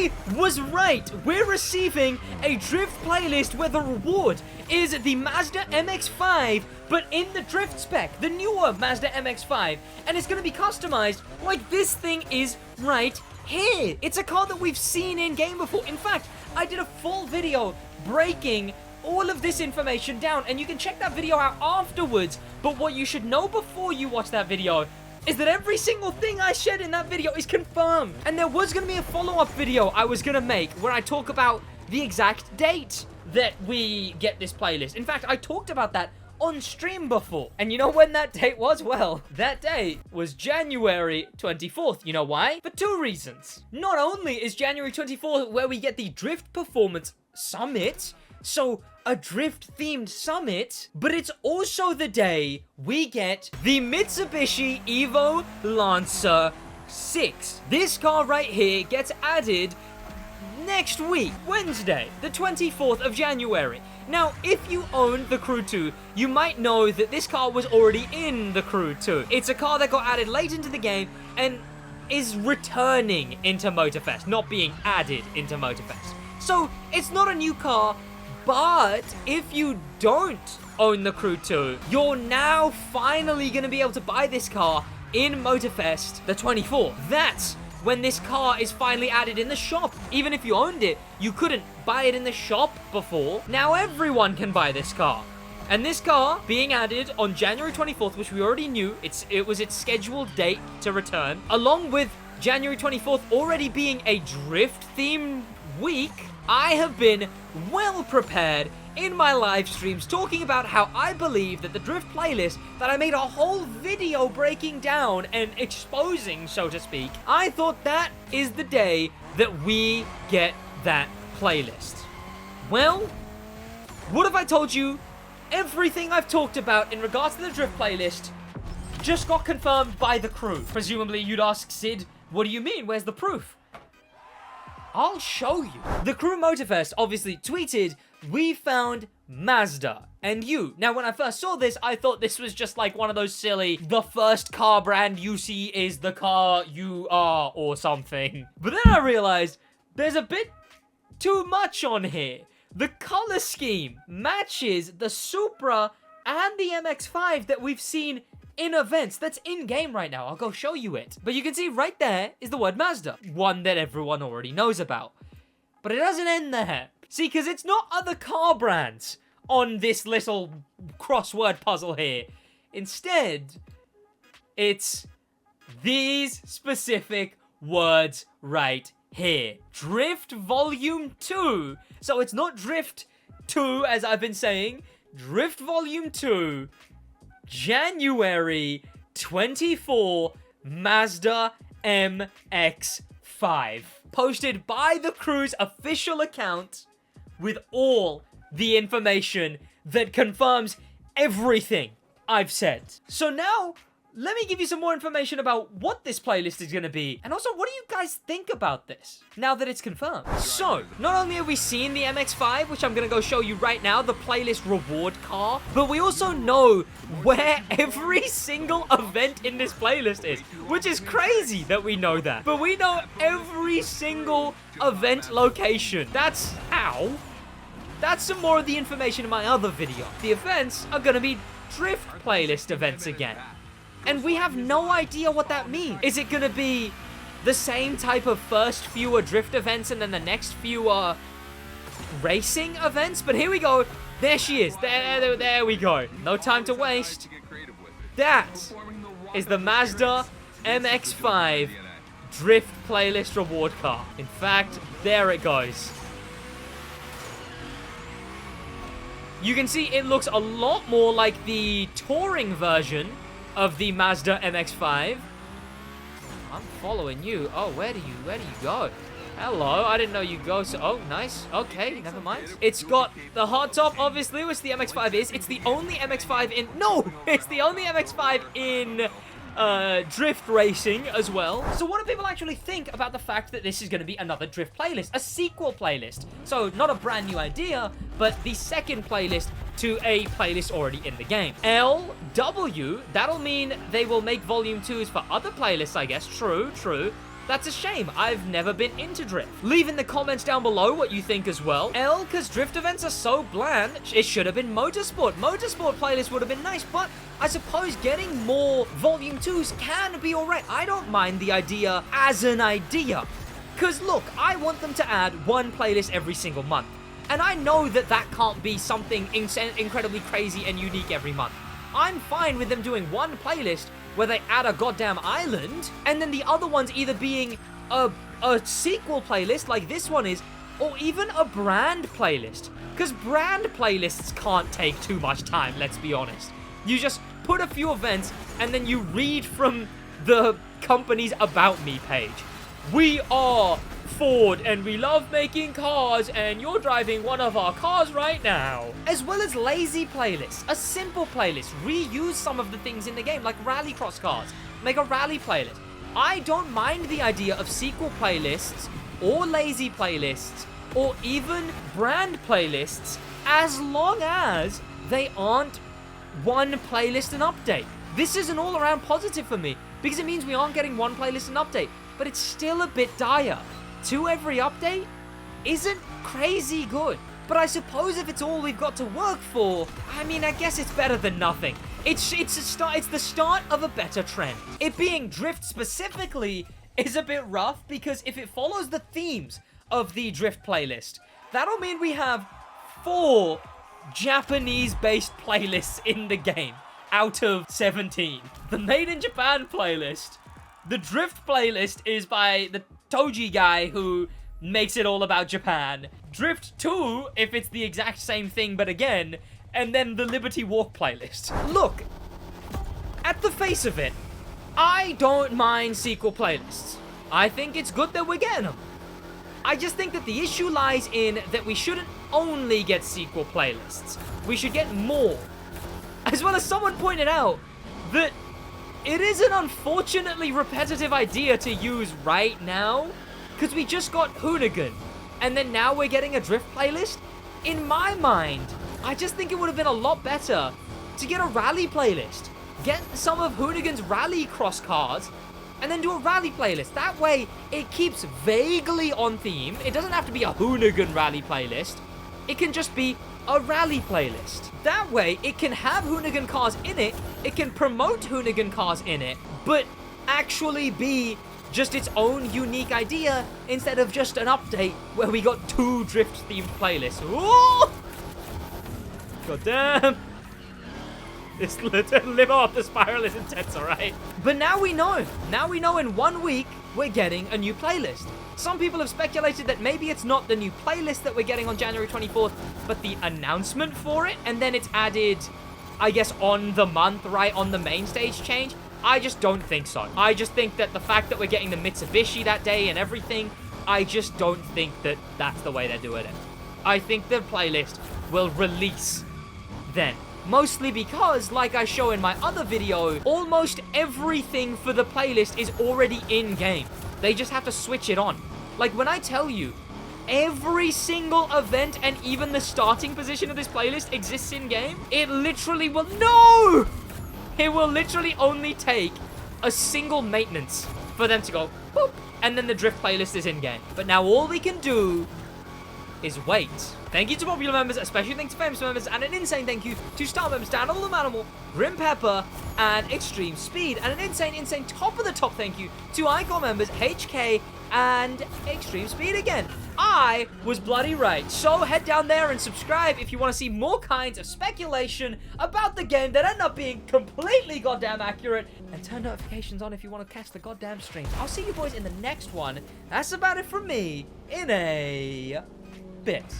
I was right. We're receiving a drift playlist where the reward is the Mazda MX-5, but in the drift spec, the newer Mazda MX-5, and it's going to be customized like this thing is right here. It's a car that we've seen in game before. In fact, I did a full video breaking all of this information down, and you can check that video out afterwards. But what you should know before you watch that video is that every single thing I said in that video is confirmed. And there was going to be a follow-up video I was going to make where I talk about the exact date that we get this playlist. In fact, I talked about that on stream before. And you know when that date was? Well, that date was January 24th. You know why? For two reasons. Not only is January 24th where we get the Drift Performance Summit, so a drift-themed summit, but it's also the day we get the Mitsubishi Evo Lancer 6. This car right here gets added next week, Wednesday, the 24th of January. Now, if you own the Crew 2, you might know that this car was already in the Crew 2. It's a car that got added late into the game and is returning into Motorfest, not being added into Motorfest. So, it's not a new car. But if you don't own the Crew 2, you're now finally going to be able to buy this car in Motorfest the 24th. That's when this car is finally added in the shop. Even if you owned it, you couldn't buy it in the shop before. Now everyone can buy this car. And this car being added on January 24th, which we already knew, it was its scheduled date to return, along with January 24th already being a drift-themed week. I have been well prepared in my live streams talking about how I believe that the drift playlist that I made a whole video breaking down and exposing, so to speak, I thought that is the day that we get that playlist. Well, what if I told you everything I've talked about in regards to the drift playlist just got confirmed by the crew? Presumably you'd ask, Sid, what do you mean? Where's the proof? I'll show you. The Crew Motorfest obviously tweeted, "We found Mazda and you." Now, when I first saw this, I thought this was just like one of those silly, the first car brand you see is the car you are or something. But then I realized there's a bit too much on here. The color scheme matches the Supra and the MX-5 that we've seen in events. That's in-game right now. I'll go show you it. But you can see right there is the word Mazda. One that everyone already knows about. But it doesn't end there. See, because it's not other car brands on this little crossword puzzle here. Instead, it's these specific words right here. Drift Volume 2. So it's not Drift 2, as I've been saying. Drift Volume 2. January 24, Mazda MX-5. Posted by the crew's official account with all the information that confirms everything I've said. So now, let me give you some more information about what this playlist is going to be. And also, what do you guys think about this now that it's confirmed? So, not only have we seen the MX-5, which I'm going to go show you right now, the playlist reward car, but we also know where every single event in this playlist is, which is crazy that we know that. But we know every single event location. That's how. That's some more of the information in my other video. The events are going to be drift playlist events again. And we have no idea what that means. Is it going to be the same type of first few drift events and then the next few racing events? But here we go. There she is. There we go. No time to waste. That is the Mazda MX-5 drift playlist reward car. In fact, there it goes. You can see it looks a lot more like the touring version of the Mazda MX-5. I'm following you. Oh, where do you go? Hello, I didn't know you go so... Oh, nice. Okay, never mind. It's got the hardtop, obviously, which the MX-5 is. It's the only MX-5 in... No! It's the only MX-5 in drift racing as well. So what do people actually think about the fact that this is going to be another drift playlist? A sequel playlist. So not a brand new idea, but the second playlist to a playlist already in the game. LW, that'll mean they will make volume 2s for other playlists, I guess. True. That's a shame. I've never been into drift. Leave in the comments down below what you think as well. Because drift events are so bland, it should have been motorsport. Motorsport playlist would have been nice, but I suppose getting more Volume 2s can be alright. I don't mind the idea as an idea. Because look, I want them to add one playlist every single month. And I know that that can't be something incredibly crazy and unique every month. I'm fine with them doing one playlist where they add a goddamn island, and then the other ones either being a sequel playlist like this one is, or even a brand playlist. Because brand playlists can't take too much time, let's be honest. You just put a few events, and then you read from the company's About Me page. We are Ford, and we love making cars, and you're driving one of our cars right now. As well as lazy playlists, a simple playlist. Reuse some of the things in the game, like rallycross cars. Make a rally playlist. I don't mind the idea of sequel playlists, or lazy playlists, or even brand playlists, as long as they aren't one playlist and update. This is an all-around positive for me, because it means we aren't getting one playlist and update, but it's still a bit dire. 2 every update isn't crazy good, but I suppose if it's all we've got to work for, I mean, I guess it's better than nothing. It's the start of a better trend. It being drift specifically is a bit rough, because if it follows the themes of the drift playlist, that'll mean we have 4 Japanese-based playlists in the game out of 17. The Made in Japan playlist, the drift playlist is by the Toji guy who makes it all about Japan. Drift 2, if it's the exact same thing, but again, and then the Liberty Walk playlist. Look, at the face of it, I don't mind sequel playlists. I think it's good that we're getting them. I just think that the issue lies in that we shouldn't only get sequel playlists. We should get more. As well as someone pointed out that it is an unfortunately repetitive idea to use right now, because we just got Hoonigan, and then now we're getting a drift playlist. In my mind, I just think it would have been a lot better to get a rally playlist. Get some of Hoonigan's rally cross cars, and then do a rally playlist. That way, it keeps vaguely on theme. It doesn't have to be a Hoonigan rally playlist. It can just be a rally playlist. That way, it can have Hoonigan cars in it, it can promote Hoonigan cars in it, but actually be just its own unique idea instead of just an update where we got 2 drift-themed playlists. Ooh! God damn! This limo up the spiral is intense, alright? But now we know. Now we know in 1 week, we're getting a new playlist. Some people have speculated that maybe it's not the new playlist that we're getting on January 24th, but the announcement for it, and then it's added, I guess, on the month, right, on the main stage change. I just don't think so. I just think that the fact that we're getting the Mitsubishi that day and everything, I just don't think that that's the way they're doing it. I think the playlist will release then. Mostly because, like I show in my other video, almost everything for the playlist is already in-game. They just have to switch it on. Like, when I tell you, every single event and even the starting position of this playlist exists in-game, it literally will... No! It will literally only take a single maintenance for them to go, boop, and then the drift playlist is in-game. But now all we can do is wait. Thank you to popular members, especially thanks to famous members, and an insane thank you to star members Dan All Animal, Grim Pepper, and Extreme Speed, and an insane top of the top thank you to Icon members HK and Extreme Speed again. I was bloody right, so head down there and subscribe if you want to see more kinds of speculation about the game that end up being completely goddamn accurate, and turn notifications on if you want to catch the goddamn streams. I'll see you boys in the next one. That's about it from me in a bit.